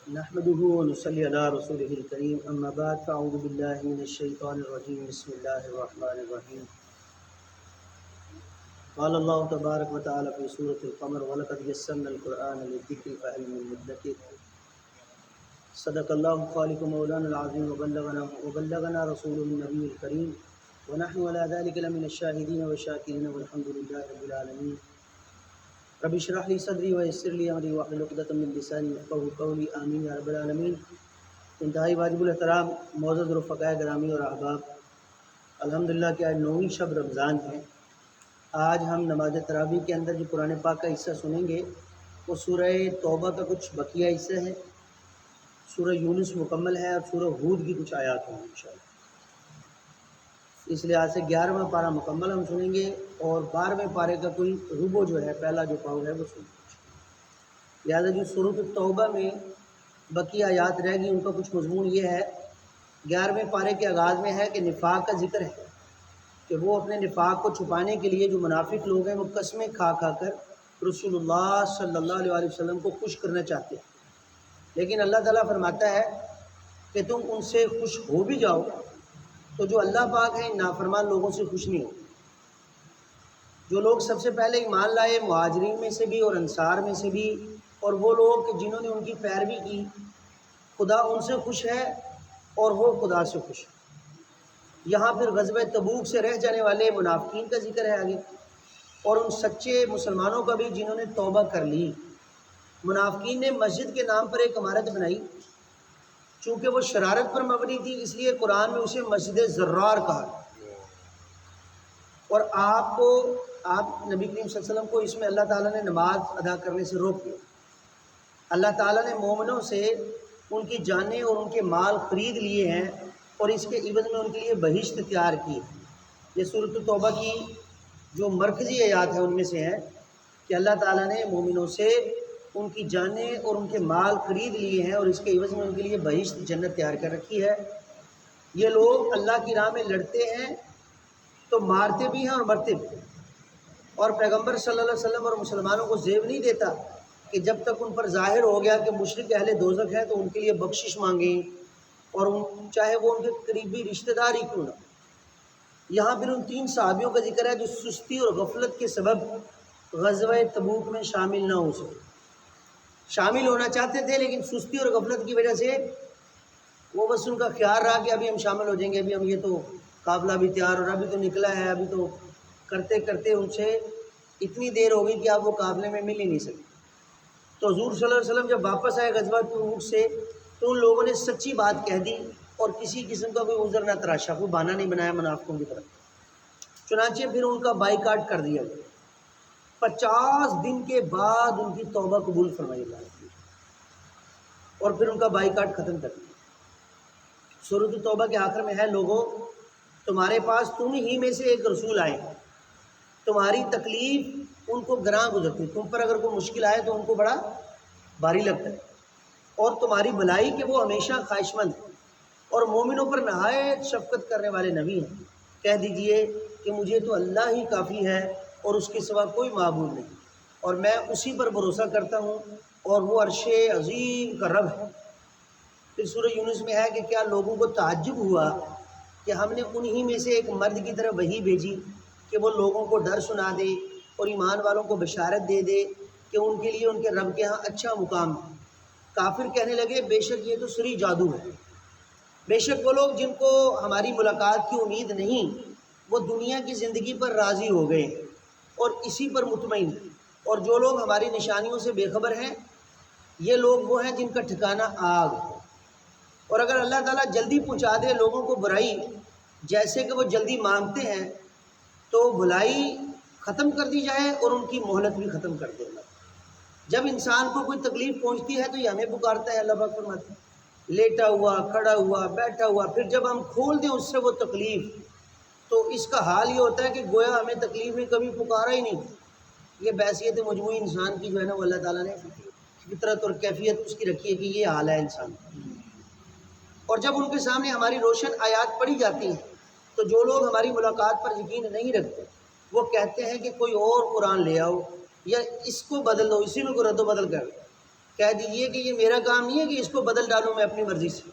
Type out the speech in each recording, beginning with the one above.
نحمده ونصلي على رسوله الكريم اما بعد فاعوذ بالله من الشيطان الرجيم بسم الله الرحمن الرحيم قال الله تبارك وتعالى في سورة القمر ولقد يسرنا القرآن للذكر فهل من مدكر صدق الله خالق مولانا العظيم وبلغنا رسوله النبي الكريم ونحن على ذلك لمن الشاهدين والشاكرين والحمد لله رب العالمين رب اشرح لي صدري ويسر لي امري واحلل عقدة من لساني يفقهوا قولي آمين یا رب العالمین۔ انتہائی واجب الاحترام معزز رفقاء گرامی اور احباب، الحمدللہ کہ آج 9ویں شب رمضان ہے۔ آج ہم نماز تراویح کے اندر جو قرآن پاک کا حصہ سنیں گے وہ سورہ توبہ کا کچھ بقیہ حصہ ہے، سورہ یونس مکمل ہے اور سورہ ہود کی کچھ آیات ہیں انشاءاللہ۔ اس لحاظ سے 11واں پارہ مکمل ہم سنیں گے اور 12ویں پارے کا کوئی ربع جو ہے، پہلا جو پاؤ ہے وہ سنیں گے۔ لہٰذا جو سورۃ التوبہ میں بقیہ آیات رہ گئی ان کا کچھ مضمون یہ ہے، 11ویں پارے کے آغاز میں ہے کہ نفاق کا ذکر ہے کہ وہ اپنے نفاق کو چھپانے کے لیے جو منافق لوگ ہیں وہ قسمیں کھا کھا کر رسول اللہ صلی اللہ علیہ وسلم کو خوش کرنا چاہتے ہیں، لیکن اللہ تعالیٰ فرماتا ہے کہ تم ان سے خوش ہو بھی جاؤ تو جو اللہ پاک ہے ان نافرمان لوگوں سے خوش نہیں ہو۔ جو لوگ سب سے پہلے ایمان لائے مہاجرین میں سے بھی اور انصار میں سے بھی، اور وہ لوگ کہ جنہوں نے ان کی پیروی کی، خدا ان سے خوش ہے اور وہ خدا سے خوش ہے۔ یہاں پھر غزوہ تبوک سے رہ جانے والے منافقین کا ذکر ہے آگے، اور ان سچے مسلمانوں کا بھی جنہوں نے توبہ کر لی۔ منافقین نے مسجد کے نام پر ایک عمارت بنائی، چونکہ وہ شرارت پر مبنی تھی اس لیے قرآن میں اسے مسجد زرار کہا، اور آپ نبی کریم صلی اللہ علیہ وسلم کو اس میں اللہ تعالیٰ نے نماز ادا کرنے سے روک دیا۔ اللہ تعالیٰ نے مومنوں سے ان کی جانیں اور ان کے مال خرید لیے ہیں اور اس کے عوض میں ان کے لیے بہشت تیار کی۔ یہ سورۃ التوبہ کی جو مرکزی آیات ہیں ان میں سے ہے کہ اللہ تعالیٰ نے مومنوں سے ان کی جانیں اور ان کے مال خرید لیے ہیں اور اس کے عوض میں ان کے لیے بہشت جنت تیار کر رکھی ہے۔ یہ لوگ اللہ کی راہ میں لڑتے ہیں تو مارتے بھی ہیں اور مرتے بھی ہیں، اور پیغمبر صلی اللہ علیہ وسلم اور مسلمانوں کو زیب نہیں دیتا کہ جب تک ان پر ظاہر ہو گیا کہ مشرک اہل دوزخ ہیں تو ان کے لیے بخشش مانگیں، اور چاہے وہ ان کے قریبی رشتہ دار ہی کیوں نہ۔ یہاں پھر ان 3 صحابیوں کا ذکر ہے جو سستی اور غفلت کے سبب غزوہ تبوک میں شامل نہ ہو سکے۔ شامل ہونا چاہتے تھے لیکن سستی اور غفلت کی وجہ سے وہ بس ان کا خیال رہا کہ ابھی ہم شامل ہو جائیں گے، ابھی ہم یہ تو قافلہ بھی تیار اور ابھی تو نکلا ہے، ابھی تو کرتے کرتے ان سے اتنی دیر ہو گئی کہ آپ وہ قافلے میں مل ہی نہیں سکتے۔ تو حضور صلی اللہ علیہ وسلم جب واپس آئے غزوہ تبوک سے تو ان لوگوں نے سچی بات کہہ دی اور کسی قسم کا کوئی عذر نہ تراشا، کوئی بہانہ نہیں بنایا منافقوں کی طرف۔ چنانچہ پھر ان کا بائیکاٹ کر دیا گیا۔ 50 دن کے بعد ان کی توبہ قبول فرمائی اللہ نے اور پھر ان کا بائیکاٹ ختم کر دیا۔ سورۃ التوبہ کے آخر میں ہے، لوگوں تمہارے پاس تم ہی میں سے ایک رسول آئے، تمہاری تکلیف ان کو گراں گزرتی، تم پر اگر کوئی مشکل آئے تو ان کو بڑا بھاری لگتا ہے، اور تمہاری بھلائی کہ وہ ہمیشہ خواہش مند ہے اور مومنوں پر نہایت شفقت کرنے والے نبی ہیں۔ کہہ دیجئے کہ مجھے تو اللہ ہی کافی ہے اور اس کے سوا کوئی معبود نہیں، اور میں اسی پر بھروسہ کرتا ہوں اور وہ عرش عظیم کا رب ہے۔ پھر سورہ یونس میں ہے کہ کیا لوگوں کو تعجب ہوا کہ ہم نے انہی میں سے ایک مرد کی طرف وحی بھیجی کہ وہ لوگوں کو ڈر سنا دے اور ایمان والوں کو بشارت دے دے کہ ان کے لیے ان کے رب کے ہاں اچھا مقام ہے۔ کافر کہنے لگے بے شک یہ تو سری جادو ہے، بے شک وہ لوگ جن کو ہماری ملاقات کی امید نہیں وہ دنیا کی زندگی پر راضی ہو گئے اور اسی پر مطمئن ہیں، اور جو لوگ ہماری نشانیوں سے بے خبر ہیں یہ لوگ وہ ہیں جن کا ٹھکانہ آگ ہے۔ اور اگر اللہ تعالیٰ جلدی پہنچا دے لوگوں کو برائی جیسے کہ وہ جلدی مانگتے ہیں تو بھلائی ختم کر دی جائے اور ان کی مہلت بھی ختم کر دے۔ جب انسان کو کوئی تکلیف پہنچتی ہے تو یہ ہمیں پکارتا ہے، اللہ پاک فرماتے ہیں لیٹا ہوا، کھڑا ہوا، بیٹھا ہوا، پھر جب ہم کھول دیں اس سے وہ تکلیف تو اس کا حال یہ ہوتا ہے کہ گویا ہمیں تکلیف میں کبھی پکارا ہی نہیں۔ یہ بحثیت مجموعی انسان کی جو ہے نا وہ اللہ تعالیٰ نے فطرت اور کیفیت اس کی رکھی ہے کہ یہ حال ہے انسان کا۔ اور جب ان کے سامنے ہماری روشن آیات پڑھی جاتی ہیں تو جو لوگ ہماری ملاقات پر یقین نہیں رکھتے وہ کہتے ہیں کہ کوئی اور قرآن لے آؤ یا اس کو بدل دو، اسی میں کو رد و بدل کر دو۔ کہہ دیجئے کہ یہ میرا کام نہیں ہے کہ اس کو بدل ڈالوں میں اپنی مرضی سے،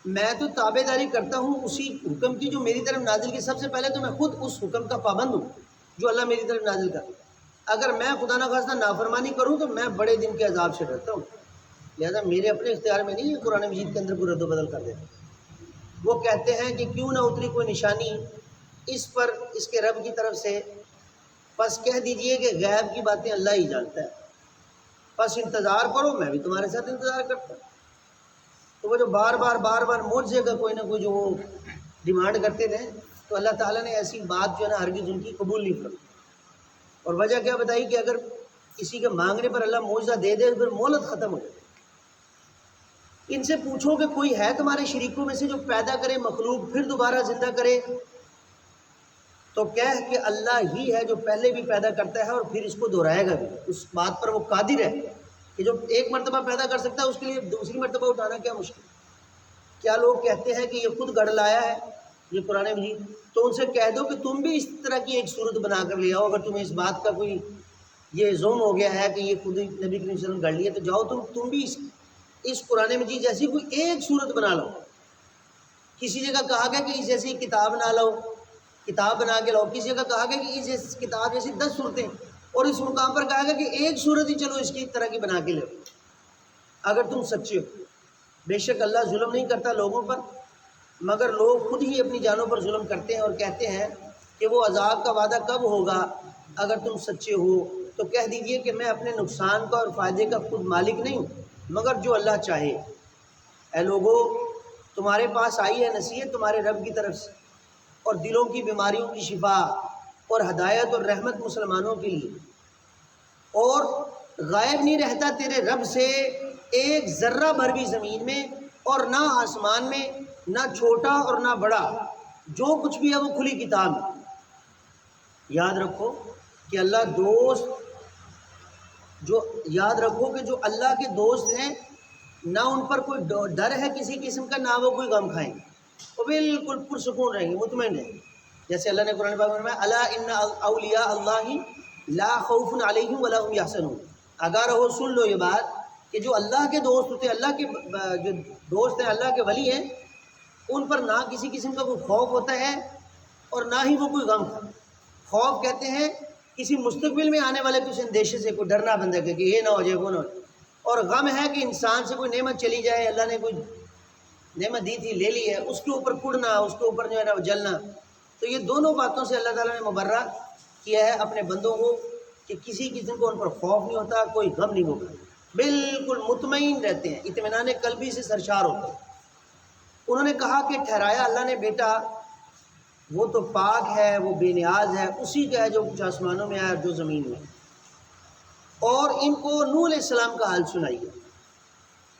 میں تو تابع داری کرتا ہوں اسی حکم کی جو میری طرف نازل کی۔ سب سے پہلے تو میں خود اس حکم کا پابند ہوں جو اللہ میری طرف نازل کرتا ہے۔ اگر میں خدا نخواستہ نافرمانی کروں تو میں بڑے دن کے عذاب سے ڈرتا ہوں، لہذا میرے اپنے اختیار میں نہیں ہے قرآن مجید کے اندر کوئی رد و بدل کر دیتا۔ وہ کہتے ہیں کہ کیوں نہ اتری کوئی نشانی اس پر اس کے رب کی طرف سے، بس کہہ دیجئے کہ غیب کی باتیں اللہ ہی جانتا ہے، بس انتظار کرو، میں بھی تمہارے ساتھ انتظار کرتا ہوں۔ تو وہ جو بار بار معجزے کا کوئی نہ کوئی جو وہ ڈیمانڈ کرتے تھے، تو اللہ تعالیٰ نے ایسی بات جو ہے نا ہرگز ان کی قبول نہیں فرمائی۔ اور وجہ کیا بتائی کہ اگر کسی کے مانگنے پر اللہ معجزہ دے دے تو پھر مہلت ختم ہو جائے۔ ان سے پوچھو کہ کوئی ہے تمہارے شریکوں میں سے جو پیدا کرے مخلوق پھر دوبارہ زندہ کرے، تو کہہ کہ اللہ ہی ہے جو پہلے بھی پیدا کرتا ہے اور پھر اس کو دہرائے گا بھی۔ اس بات پر وہ قادر ہے کہ جو ایک مرتبہ پیدا کر سکتا ہے اس کے لیے دوسری مرتبہ اٹھانا کیا مشکل۔ کیا لوگ کہتے ہیں کہ یہ خود گڑھ لایا ہے یہ قرآن مجید، تو ان سے کہہ دو کہ تم بھی اس طرح کی ایک صورت بنا کر لے آؤ۔ اگر تمہیں اس بات کا کوئی یہ زوم ہو گیا ہے کہ یہ خود نبی کریم صلی اللہ علیہ وسلم گڑھ لیے، تو جاؤ تم بھی اس قرآن مجید جیسی کوئی ایک صورت بنا لو۔ کسی جگہ کہا گیا کہ اس جیسی کتاب نہ لاؤ، کتاب بنا کے لاؤ۔ کسی جگہ کہا گیا کہ اس کتاب جیسی 10 صورتیں، اور اس مقام پر کہا گیا کہ ایک صورت ہی چلو اس کی طرح کی بنا کے لو اگر تم سچے ہو۔ بے شک اللہ ظلم نہیں کرتا لوگوں پر، مگر لوگ خود ہی اپنی جانوں پر ظلم کرتے ہیں اور کہتے ہیں کہ وہ عذاب کا وعدہ کب ہوگا اگر تم سچے ہو۔ تو کہہ دیجئے کہ میں اپنے نقصان کا اور فائدے کا خود مالک نہیں ہوں مگر جو اللہ چاہے۔ اے لوگو، تمہارے پاس آئی ہے نصیحت تمہارے رب کی طرف سے، اور دلوں کی بیماریوں کی شفا اور ہدایت اور رحمت مسلمانوں کے لیے، اور غائب نہیں رہتا تیرے رب سے ایک ذرہ بھر بھی زمین میں اور نہ آسمان میں، نہ چھوٹا اور نہ بڑا، جو کچھ بھی ہے وہ کھلی کتاب ہے۔ یاد رکھو کہ یاد رکھو کہ جو اللہ کے دوست ہیں نہ ان پر کوئی ڈر ہے کسی قسم کا، نہ وہ کوئی غم کھائیں گے، وہ بالکل پرسکون رہیں گے، مطمئن رہیں گے۔ جیسے اللہ نے قرآن پاک میں فرمایا الا ان اولیاء اللہ لا خوف علیہم ولا هم یحزنون۔ اگر رہو سن لو یہ بات کہ جو اللہ کے دوست ہوتے ہیں، اللہ کے جو دوست ہیں، اللہ کے ولی ہیں، ان پر نہ کسی قسم کا کوئی خوف ہوتا ہے اور نہ ہی وہ کوئی غم کھائیں۔ خوف کہتے ہیں کسی مستقبل میں آنے والے کچھ اندیشے سے، کوئی ڈرنا بندہ کہ یہ نہ ہو جائے وہ نہ ہو جائے، اور غم ہے کہ انسان سے کوئی نعمت چلی جائے، اللہ نے کوئی نعمت دی تھی لے لی ہے، اس کے اوپر کڑنا، اس کے اوپر جو ہے نا جلنا۔ تو یہ دونوں باتوں سے اللہ تعالیٰ نے مبرہ کیا ہے اپنے بندوں کو کہ کسی قسم کو ان پر خوف نہیں ہوتا، کوئی غم نہیں ہوگا، بالکل مطمئن رہتے ہیں، اطمینان قلبی سے سرشار ہوتے ہیں۔ انہوں نے کہا کہ ٹھہرایا اللہ نے بیٹا، وہ تو پاک ہے، وہ بے نیاز ہے، اسی کا ہے جو کچھ آسمانوں میں ہے اور جو زمین میں ہے۔ اور ان کو نوح علیہ السلام کا حال سنائیے۔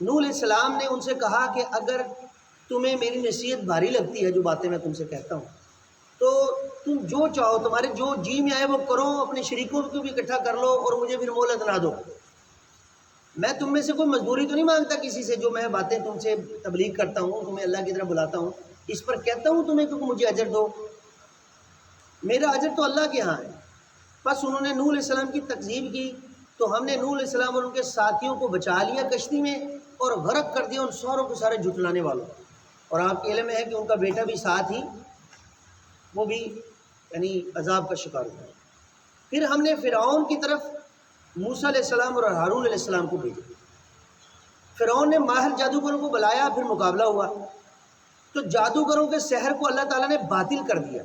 نوح علیہ السلام نے ان سے کہا کہ اگر تمہیں میری نصیحت بھاری لگتی ہے، جو باتیں میں تم سے کہتا ہوں، تو تم جو چاہو، تمہارے جو جی میں آئے وہ کرو، اپنے شریکوں کو بھی اکٹھا کر لو اور مجھے پھر مہلت نہ دو۔ میں تم میں سے کوئی مزدوری تو نہیں مانگتا کسی سے، جو میں باتیں تم سے تبلیغ کرتا ہوں، تمہیں اللہ کی طرف بلاتا ہوں، اس پر کہتا ہوں تمہیں کہ مجھے اجر دو، میرا اجر تو اللہ کے ہاں ہے۔ بس انہوں نے نوح علیہ السلام کی تکذیب کی، تو ہم نے نوح علیہ السلام اور ان کے ساتھیوں کو بچا لیا کشتی میں اور غرق کر دیا ان ساروں کے سارے جھٹلانے والوں۔ اور آپ کے علم میں ہے کہ ان کا بیٹا بھی ساتھ ہی وہ بھی یعنی عذاب کا شکار ہوا۔ پھر ہم نے فرعون کی طرف موسیٰ علیہ السلام اور ہارون علیہ السلام کو بھیجا۔ فرعون نے ماہر جادوگروں کو بلایا، پھر مقابلہ ہوا، تو جادوگروں کے سحر کو اللہ تعالیٰ نے باطل کر دیا۔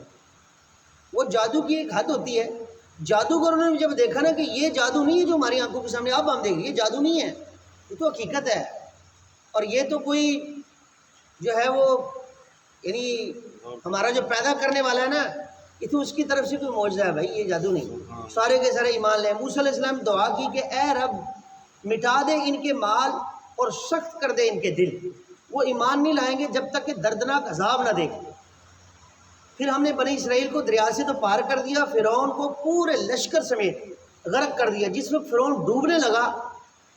وہ جادو کی ایک حد ہوتی ہے، جادوگروں نے جب دیکھا نا کہ یہ جادو نہیں ہے جو ہماری آنکھوں کے سامنے اب ہم دیکھیں، یہ جادو نہیں ہے، یہ تو حقیقت ہے، اور یہ تو کوئی جو ہے وہ یعنی ہمارا جو پیدا کرنے والا ہے نا، یہ تو اس کی طرف سے کوئی معجزہ ہے بھائی، یہ جادو نہیں۔ سارے کے سارے ایمان لیں۔ موسیٰ علیہ السلام دعا کی کہ اے رب مٹا دے ان کے مال اور سخت کر دے ان کے دل، وہ ایمان نہیں لائیں گے جب تک کہ دردناک عذاب نہ دیکھیں۔ پھر ہم نے بنی اسرائیل کو دریا سے تو پار کر دیا، فرعون کو پورے لشکر سمیت غرق کر دیا۔ جس وقت فرعون ڈوبنے لگا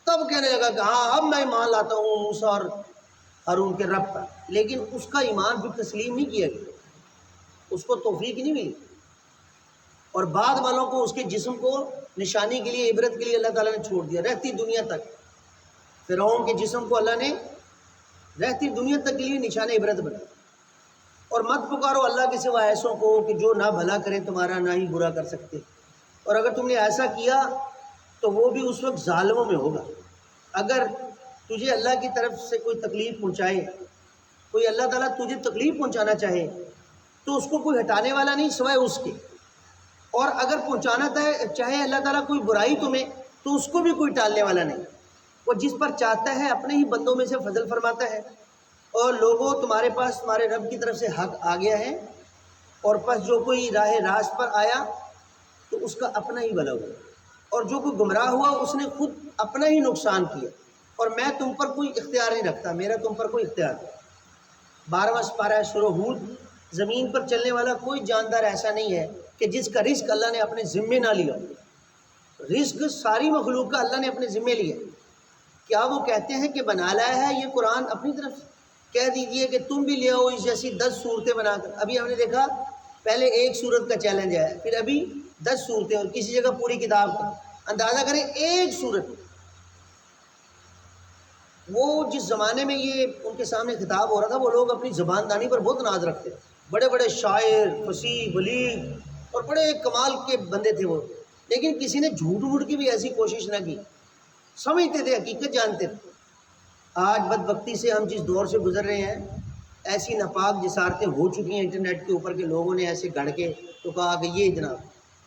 تب کہنے لگا کہ ہاں اب میں ایمان لاتا ہوں موسیٰ اور ہارون کے رب پر، لیکن اس کا ایمان بھی تسلیم نہیں کیا گیا، اس کو توفیق نہیں ملی، اور بعد والوں کو اس کے جسم کو نشانی کے لیے عبرت کے لیے اللہ تعالیٰ نے چھوڑ دیا رہتی دنیا تک۔ فرعون کے جسم کو اللہ نے رہتی دنیا تک کے لیے نشان عبرت بنا. اور مت پکارو اللہ کے سوا ایسوں کو کہ جو نہ بھلا کریں تمہارا نہ ہی برا کر سکتے. اور اگر تم نے ایسا کیا تو وہ بھی اس وقت ظالموں میں ہوگا. اگر تجھے اللہ کی طرف سے کوئی تکلیف پہنچائے، کوئی اللہ تعالیٰ تجھے تکلیف پہنچانا چاہے تو اس کو کوئی ہٹانے والا نہیں سوائے اس کے. اور اگر پہنچانا چاہے اللہ تعالیٰ کوئی برائی تمہیں تو اس کو بھی کوئی ٹالنے والا نہیں. وہ جس پر چاہتا ہے اپنے ہی بندوں میں سے فضل فرماتا ہے. اور لوگوں تمہارے پاس تمہارے رب کی طرف سے حق آ گیا ہے، اور پس جو کوئی راہ راست پر آیا تو اس کا اپنا ہی بھلا ہوا، اور جو کوئی گمراہ ہوا اس نے خود اپنا ہی نقصان کیا. اور میں تم پر کوئی اختیار نہیں رکھتا، میرا تم پر کوئی اختیار نہیں. 12واں سپارہ سورہ ہود. زمین پر چلنے والا کوئی جاندار ایسا نہیں ہے کہ جس کا رزق اللہ نے اپنے ذمے نہ لیا. رزق ساری مخلوق کا اللہ نے اپنے ذمے لیا. کیا وہ کہتے ہیں کہ بنا لایا ہے یہ قرآن اپنی طرف سے؟ کہہ دیجئے کہ تم بھی لے آؤ اس جیسی 10 صورتیں بنا کر. ابھی ہم نے دیکھا پہلے ایک صورت کا چیلنج ہے، پھر ابھی 10 صورتیں، اور کسی جگہ پوری کتاب کا. اندازہ کریں ایک صورت. وہ جس زمانے میں یہ ان کے سامنے خطاب ہو رہا تھا وہ لوگ اپنی زبان دانی پر بہت ناز رکھتے، بڑے بڑے شاعر، فصیح، بلیغ اور بڑے کمال کے بندے تھے وہ. لیکن کسی نے جھوٹ موٹ کی بھی ایسی کوشش نہ کی. سمجھتے تھے، حقیقت جانتے تھے. آج بدبختی سے ہم جس دور سے گزر رہے ہیں، ایسی ناپاک جسارتیں ہو چکی ہیں انٹرنیٹ کے اوپر کہ لوگوں نے ایسے گڑھ کے تو کہا کہ یہ جناب،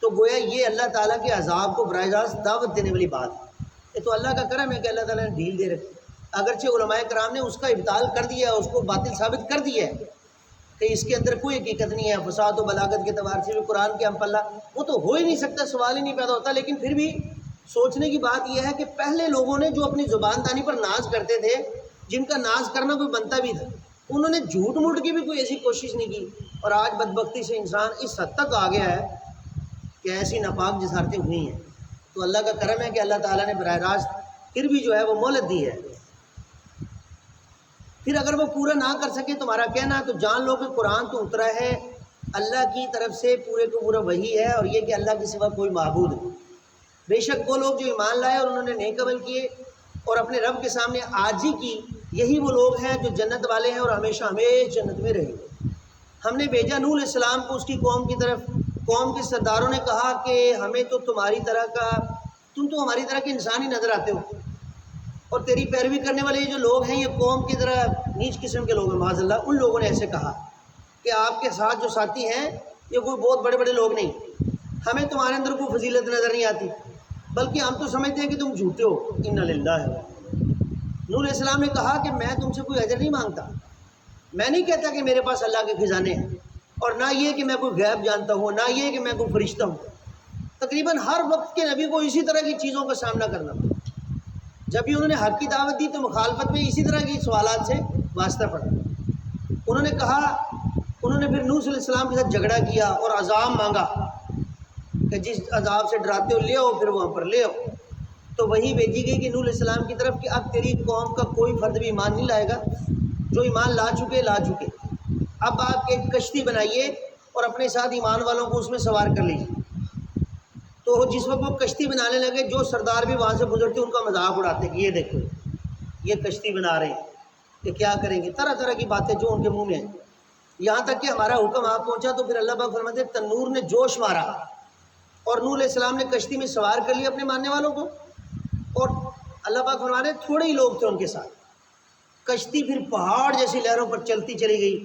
تو گویا یہ اللہ تعالیٰ کے عذاب کو براہ راست دعوت دینے والی بات ہے. یہ تو اللہ کا کرم ہے کہ اللہ تعالیٰ نے ڈھیل دے رکھی. اگرچہ علماء کرام نے اس کا ابطال کر دیا ہے، اس کو باطل ثابت کر دیا ہے کہ اس کے اندر کوئی حقیقت نہیں ہے. فساد و بلاغت کے اعتبار سے بھی قرآن کے ہم پلہ وہ تو ہو ہی نہیں سکتا، سوال ہی نہیں پیدا ہوتا. لیکن پھر بھی سوچنے کی بات یہ ہے کہ پہلے لوگوں نے جو اپنی زبان دانی پر ناز کرتے تھے، جن کا ناز کرنا کوئی بنتا بھی تھا، انہوں نے جھوٹ موٹ کی بھی کوئی ایسی کوشش نہیں کی. اور آج بدبختی سے انسان اس حد تک آ گیا ہے کہ ایسی ناپاک جسارتیں ہوئی ہیں. تو اللہ کا کرم ہے کہ اللہ تعالیٰ نے براہ راست پھر بھی جو ہے وہ مہلت دی ہے. پھر اگر وہ پورا نہ کر سکے تمہارا کہنا تو جان لو کہ قرآن تو اترا ہے اللہ کی طرف سے پورے کو پورا وحی ہے، اور یہ کہ اللہ کے سوا کوئی معبود نہیں. بے شک وہ لوگ جو ایمان لائے اور انہوں نے نیک عمل کیے اور اپنے رب کے سامنے عاجزی کی، یہی وہ لوگ ہیں جو جنت والے ہیں اور ہمیشہ ہمیشہ جنت میں رہیں گے. ہم نے بھیجا نوح علیہ السلام کو اس کی قوم کی طرف. قوم کے سرداروں نے کہا کہ ہمیں تو تم تو ہماری طرح کے انسان ہی نظر آتے ہو، اور تیری پیروی کرنے والے یہ جو لوگ ہیں یہ قوم کی طرح نیچ قسم کے لوگ ہیں. معاذ اللہ. ان لوگوں نے ایسے کہا کہ آپ کے ساتھ جو ساتھی ہیں یہ کوئی بہت بڑے بڑے لوگ نہیں، ہمیں تمہارے اندر کوئی فضیلت نظر نہیں آتی، بلکہ ہم تو سمجھتے ہیں کہ تم جھوٹے ہو. انا للہ. نوح علیہ السلام نے کہا کہ میں تم سے کوئی اجر نہیں مانگتا، میں نہیں کہتا کہ میرے پاس اللہ کے خزانے ہیں، اور نہ یہ کہ میں کوئی غیب جانتا ہوں، نہ یہ کہ میں کوئی فرشتہ ہوں. تقریباً ہر وقت کے نبی کو اسی طرح کی چیزوں کا سامنا کرنا پڑا. جب بھی انہوں نے حق کی دعوت دی تو مخالفت میں اسی طرح کی سوالات سے واسطہ پڑا. انہوں نے کہا، انہوں نے پھر نوح علیہ السلام کے ساتھ جھگڑا کیا اور عذاب مانگا کہ جس عذاب سے ڈراتے ہو لے آؤ، پھر وہاں پر لے آؤ. تو وہی بھیجی گئی کہ نوح علیہ السلام کی طرف کہ اب تیری قوم کا کوئی فرد بھی ایمان نہیں لائے گا، جو ایمان لا چکے. اب آپ ایک کشتی بنائیے اور اپنے ساتھ ایمان والوں کو اس میں سوار کر لیجیے. تو جس وقت وہ کشتی بنانے لگے، جو سردار بھی وہاں سے گزرتے ان کا مذاق اڑاتے کہ یہ دیکھو یہ کشتی بنا رہے ہیں کہ کیا کریں گے، طرح طرح کی باتیں جو ان کے منہ میں ہیں. یہاں تک کہ ہمارا حکم آپ پہنچا تو پھر اللہ پاک فرماتے ہیں تنور نے جوش مارا اور نوح علیہ السلام نے کشتی میں سوار کر لیا اپنے ماننے والوں کو. اور اللہ پاک فرماتے ہیں تھوڑے ہی لوگ تھے ان کے ساتھ. کشتی پھر پہاڑ جیسی لہروں پر چلتی چلی گئی.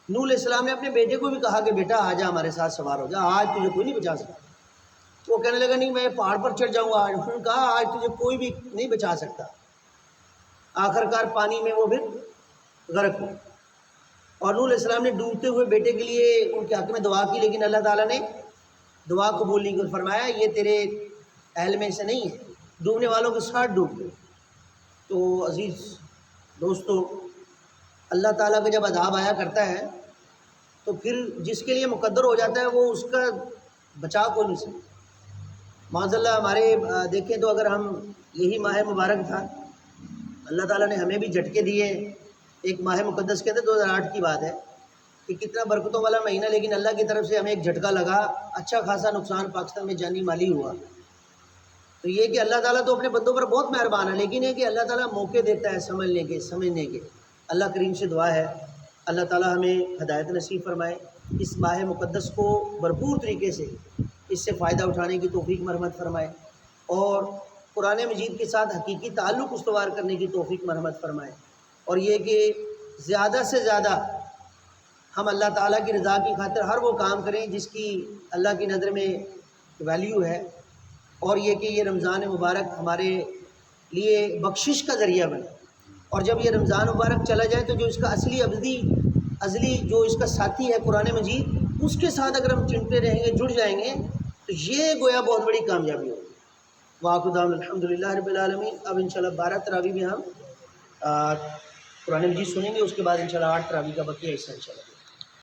نوح علیہ السلام نے اپنے بیٹے کو بھی کہا کہ بیٹا آ جا ہمارے ساتھ سوار ہو جا، آج تجھے کوئی نہیں بچا سکتا. وہ کہنے لگا نہیں میں پہاڑ پر چڑھ جاؤں گا. انہوں نے کہا آج تجھے کوئی بھی نہیں بچا سکتا. آخرکار پانی میں وہ پھر غرق ہوئے. اور نوح علیہ السلام نے ڈوبتے ہوئے بیٹے کے لیے ان کے حق میں دعا کی، لیکن اللہ تعالیٰ نے دعا قبول نہیں کی. فرمایا یہ تیرے اہل میں سے نہیں ہے، ڈوبنے والوں کے ساتھ ڈوب گئے. تو عزیز دوستو، اللہ تعالیٰ کا جب عذاب آیا کرتا ہے تو پھر جس کے لیے مقدر ہو جاتا ہے وہ اس کا بچا کو نہیں سکتا. معاذ اللہ. ہمارے دیکھیں تو اگر ہم یہی ماہ مبارک تھا، اللہ تعالیٰ نے ہمیں بھی جھٹکے دیے. ایک ماہ مقدس کے اندر 2008 کی بات ہے کہ کتنا برکتوں والا مہینہ، لیکن اللہ کی طرف سے ہمیں ایک جھٹکا لگا، اچھا خاصا نقصان پاکستان میں جانی مالی ہوا. تو یہ کہ اللہ تعالیٰ تو اپنے بندوں پر بہت مہربان ہے، لیکن یہ کہ اللہ تعالیٰ موقع دیتا ہے سمجھنے کے۔ اللہ کریم سے دعا ہے اللہ تعالیٰ ہمیں ہدایت نصیب فرمائے، اس ماہ مقدس کو بھرپور طریقے سے اس سے فائدہ اٹھانے کی توفیق مرحمت فرمائے، اور قرآن مجید کے ساتھ حقیقی تعلق استوار کرنے کی توفیق مرحمت فرمائے، اور یہ کہ زیادہ سے زیادہ ہم اللہ تعالیٰ کی رضا کی خاطر ہر وہ کام کریں جس کی اللہ کی نظر میں ویلیو ہے، اور یہ کہ یہ رمضان مبارک ہمارے لیے بخشش کا ذریعہ بنے، اور جب یہ رمضان مبارک چلا جائے تو جو اس کا ازلی جو اس کا ساتھی ہے قرآن مجید، اس کے ساتھ اگر ہم چمٹے رہیں گے، جڑ جائیں گے، تو یہ گویا بہت بڑی کامیابی ہوگی۔ وآخر دعوانا الحمدللہ رب العالمین۔ اب انشاءاللہ 12 تراویح میں ہم قرآن مجید سنیں گے، اس کے بعد انشاءاللہ 8 تراویح کا بقیہ حصہ انشاءاللہ۔